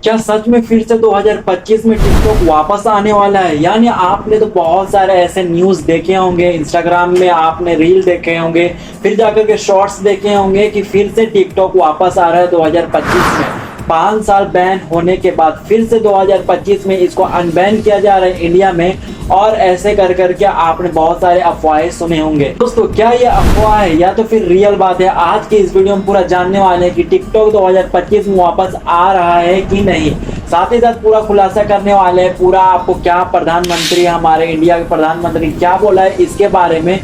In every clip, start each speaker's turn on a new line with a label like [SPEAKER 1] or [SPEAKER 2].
[SPEAKER 1] क्या सच में फिर से 2025 में टिकटॉक वापस आने वाला है? यानी आपने तो बहुत सारे ऐसे न्यूज देखे होंगे, इंस्टाग्राम में आपने रील देखे होंगे, फिर जाकर के शॉर्ट्स देखे होंगे कि फिर से टिकटॉक वापस आ रहा है 2025 में। 5 साल बैन होने के बाद फिर से 2025 में इसको अनबैन किया जा रहा है इंडिया में। और ऐसे कर करके आपने बहुत सारे अफवाहें सुने होंगे। दोस्तों, क्या ये अफवाह है या तो फिर रियल बात है? आज के इस वीडियो में पूरा जानने वाले हैं कि टिकटॉक 2025 में वापस आ रहा है कि नहीं। साथ ही साथ पूरा खुलासा करने वाले हैं, पूरा आपको क्या प्रधानमंत्री, हमारे इंडिया के प्रधानमंत्री क्या बोला है इसके बारे में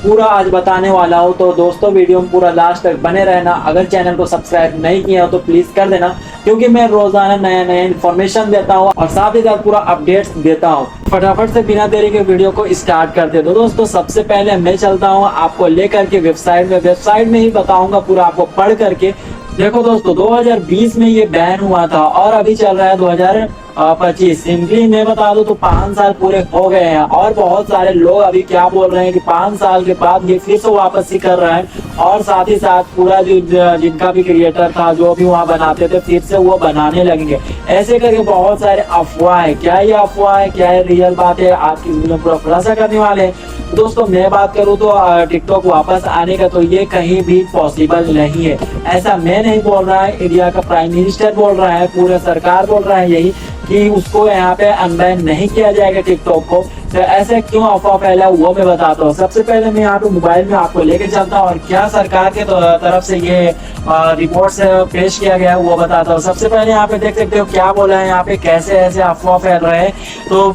[SPEAKER 1] पूरा आज बताने वाला हूँ। तो दोस्तों, वीडियो में पूरा लास्ट तक बने रहना। अगर चैनल को सब्सक्राइब नहीं किया हो तो प्लीज कर देना, क्योंकि मैं रोजाना नया नया इन्फॉर्मेशन देता हूँ और साथ ही साथ पूरा अपडेट्स देता हूँ। फटाफट से बिना देरी के वीडियो को स्टार्ट करते हैं। दोस्तों, सबसे पहले मैं चलता हूँ आपको लेकर के वेबसाइट में ही बताऊंगा पूरा आपको पढ़ करके। देखो दोस्तों, 2020 में ये बैन हुआ था और अभी चल रहा है 2025। सिंपली मैं बता दूं तो 5 साल पूरे हो गए हैं और बहुत सारे लोग अभी क्या बोल रहे हैं कि 5 साल के बाद ये फिर से वापस ही कर रहा है। और साथ ही साथ पूरा जो जिनका भी क्रिएटर था, जो भी वहाँ बनाते थे, फिर से वो बनाने लगेंगे। ऐसे करके बहुत सारे अफवाह है। क्या ये अफवाह है, क्या ये रियल बात है, आज की वीडियो में पूरा खुलासा करने वाले हैं। दोस्तों, मैं बात करूँ तो टिकटॉक वापस आने का तो ये कहीं भी पॉसिबल नहीं है। ऐसा मैं नहीं बोल रहा है, इंडिया का प्राइम मिनिस्टर बोल रहा है, पूरा सरकार बोल रहा है यही कि उसको यहाँ पे अनबैन नहीं किया जाएगा टिकटॉक को। तो ऐसे क्यों अफवाह फैला वो मैं बताता हूँ। सबसे पहले मैं यहाँ पे मोबाइल में आपको लेके चलता हूँ और क्या सरकार के तरफ से ये रिपोर्ट से पेश किया गया है वो बताता हूँ। सबसे पहले यहाँ पे देख सकते हो क्या बोला है, यहाँ पे कैसे ऐसे अफवाह फैल रहे हैं। तो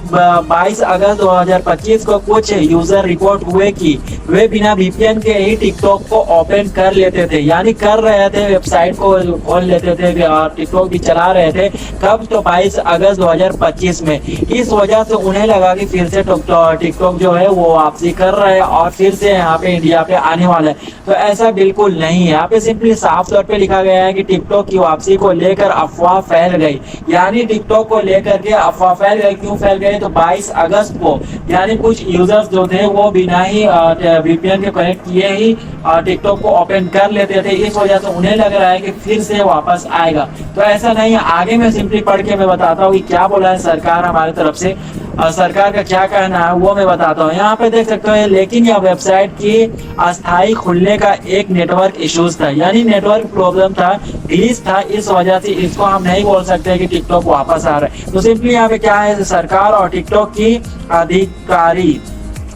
[SPEAKER 1] 22 अगस्त 2025 को कुछ यूजर रिपोर्ट हुए कि वे बिना VPN के ही टिकटॉक को ओपन कर लेते थे, यानी कर रहे थे, वेबसाइट को खोल लेते थे, टिकटॉक भी चला रहे थे। कब? तो 22 अगस्त 2025 में। इस वजह से उन्हें लगा कि फिर से टिकटॉक जो है वो वापसी कर रहा है और फिर से यहाँ पे इंडिया पे आने वाला है। तो ऐसा बिल्कुल नहीं है। यहाँ पे सिंपली साफ तौर पे लिखा गया है कि टिकटॉक की वापसी को लेकर अफवाह फैल गई। यानी टिकटॉक को लेकर के अफवाह फैल गई। क्यों फैल गई? तो 22 अगस्त को यानी कुछ यूजर्स जो थे वो बिना ही VPN के कनेक्ट किए ही टिकटॉक को ओपन कर लेते थे। इस वजह से उन्हें लग रहा है कि फिर से वापस आएगा। तो ऐसा नहीं है। आगे मैं सिंपली पढ़ के मैं बताता हूँ कि क्या बोला है सरकार हमारी तरफ से, सरकार का क्या कहना है वो मैं बताता हूँ। यहाँ पे देख सकते हो, लेकिन यह वेबसाइट की अस्थायी खुलने का एक नेटवर्क इश्यूज था, यानी नेटवर्क प्रॉब्लम था, ग्लिच था। इस वजह से इसको हम नहीं बोल सकते कि टिकटॉक वापस आ रहा है। तो सिंपली यहाँ पे क्या है, सरकार और टिकटॉक की अधिकारी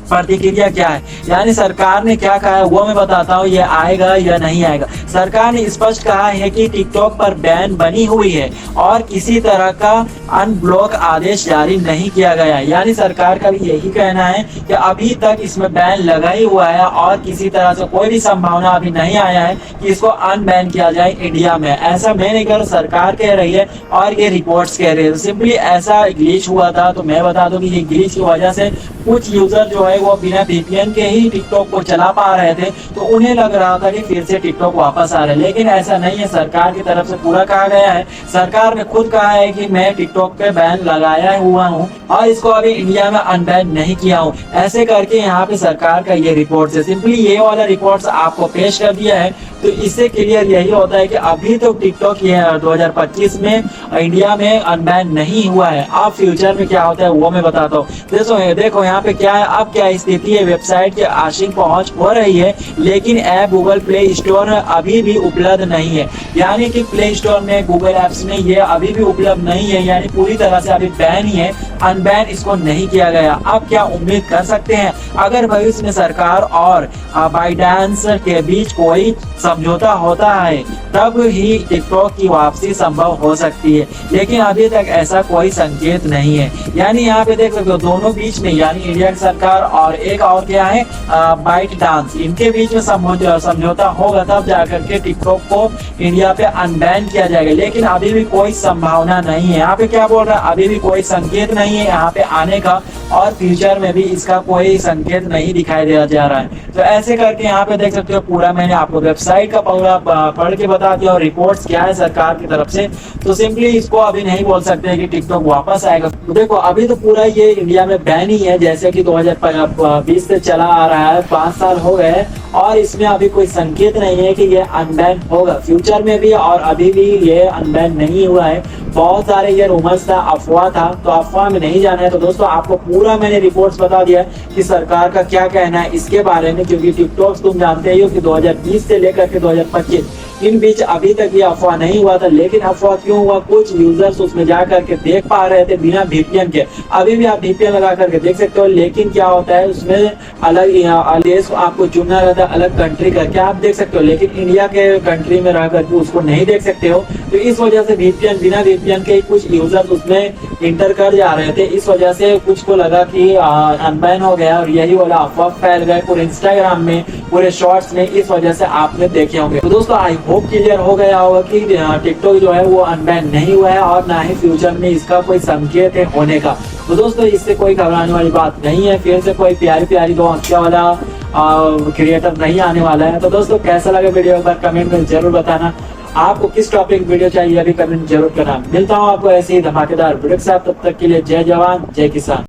[SPEAKER 1] प्रतिक्रिया क्या है, यानी सरकार ने क्या कहा है वो मैं बताता हूँ। ये आएगा या नहीं आएगा। सरकार ने स्पष्ट कहा है कि टिकटॉक पर बैन बनी हुई है और किसी तरह का अनब्लॉक आदेश जारी नहीं किया गया है। यानी सरकार का भी यही कहना है कि अभी तक इसमें बैन लगा ही हुआ है और किसी तरह से कोई भी संभावना अभी नहीं आया है कि इसको अनबैन किया जाए इंडिया में। ऐसा मैं नहीं कह रहा, सरकार कह रही है और ये रिपोर्ट्स कह रही है। सिंपली ऐसा ग्लिच हुआ था। तो मैं बता दूं कि ये ग्लिच की वजह से कुछ यूजर जो है वो बिना VPN के ही टिकटॉक को चला पा रहे थे, तो उन्हें लग रहा था कि फिर से टिकटॉक वापस आ रहा है। लेकिन ऐसा नहीं है। सरकार की तरफ से पूरा कहा गया है। सरकार ने खुद कहा है कि मैं टिकटॉक पे बैन लगाया हुआ हूँ और इसको अभी इंडिया में अनबैन नहीं किया हूँ। ऐसे करके यहाँ पे सरकार का ये रिपोर्ट है। सिंपली ये वाला रिपोर्ट आपको पेश कर दिया है। तो इससे क्लियर यही होता है कि अभी तो टिकटॉक ये 2025 में इंडिया में अनबैन नहीं हुआ है। अब फ्यूचर में क्या होता है वो मैं बताता हूँ। देखो यहाँ पे क्या है, अब क्या स्थिति है। वेबसाइट के आंशिक पहुंच हो रही है, लेकिन ऐप गूगल प्ले स्टोर में अभी भी उपलब्ध नहीं है। यानी कि प्ले स्टोर में, गूगल एप्स में ये अभी भी उपलब्ध नहीं है, यानी पूरी तरह से अभी बैन ही है, अनबैन इसको नहीं किया गया। अब क्या उम्मीद कर सकते हैं, अगर भविष्य में सरकार और बाइडेंस के बीच कोई समझौता होता है तब ही टिकटॉक की वापसी संभव हो सकती है, लेकिन अभी तक ऐसा कोई संकेत नहीं है। यानी यहाँ पे देख सकते हो दोनों बीच में, यानी इंडिया की सरकार और एक और क्या है बाइट डांस, इनके बीच में समझौता होगा तब जाकर के टिकटॉक को इंडिया पे अनबैन किया जाएगा। लेकिन अभी भी कोई संभावना नहीं है। यहाँ पे क्या बोल रहा है, अभी भी कोई संकेत नहीं है यहाँ पे आने का और फ्यूचर में भी इसका कोई संकेत नहीं दिखाई दे जा रहा है। तो ऐसे करके यहाँ पे देख सकते हो पूरा मैंने आपको वेबसाइट का पूरा पढ़ के बता दिया और रिपोर्ट्स क्या है सरकार की तरफ से। तो सिंपली इसको अभी नहीं बोल सकते कि टिकटॉक वापस आएगा। तो देखो अभी तो पूरा ये इंडिया में बैन ही है, जैसे कि 2020 से चला आ रहा है, 5 साल हो गए और इसमें अभी कोई संकेत नहीं है कि ये अनबैन होगा फ्यूचर में भी, और अभी भी ये अनबैन नहीं हुआ है। बहुत सारे ये रूमर्स था, अफवाह था, तो अफवाह में नहीं जाना है। तो दोस्तों आपको पूरा मैंने रिपोर्ट्स बता दिया कि सरकार का क्या कहना है इसके बारे में, क्योंकि टिकटॉक तुम जानते ही हो कि 2020 से लेकर के 2025 इन बीच अभी तक ये अफवाह नहीं हुआ था। लेकिन अफवाह क्यों हुआ, कुछ यूजर्स उसमें जा करके देख पा रहे थे बिना VPN के। अभी भी आप VPN लगा करके देख सकते हो, लेकिन क्या होता है उसमें अलग देश आपको चुनना रहता है, अलग कंट्री करके आप देख सकते हो, लेकिन इंडिया के कंट्री में रह करके उसको नहीं देख सकते हो। तो इस वजह से VPN, बिना VPN के कुछ यूजर्स उसमें इंटर कर जा रहे थे। इस वजह से कुछ को लगा कि अनबैन हो गया और यही वाला अफवाह फैल गए पूरे इंस्टाग्राम में, पूरे शॉर्ट्स में। इस वजह से आपने देखे होंगे। तो दोस्तों आई होप क्लियर हो गया होगा कि टिकटॉक जो है वो अनबैन नहीं हुआ है और ना ही फ्यूचर में इसका कोई संकेत है होने का। तो दोस्तों इससे कोई घबराने वाली बात नहीं है, फिर से कोई प्यारी प्यारी दो हंसिया वाला क्रिएटर नहीं आने वाला है। तो दोस्तों कैसा लगा वीडियो एक बार कमेंट में जरूर बताना। आपको किस टॉपिक वीडियो चाहिए अभी कमेंट जरूर करना। मिलता हूँ आपको ऐसे ही धमाकेदार वीडियो के साथ, तब तक के लिए जय जवान जय किसान।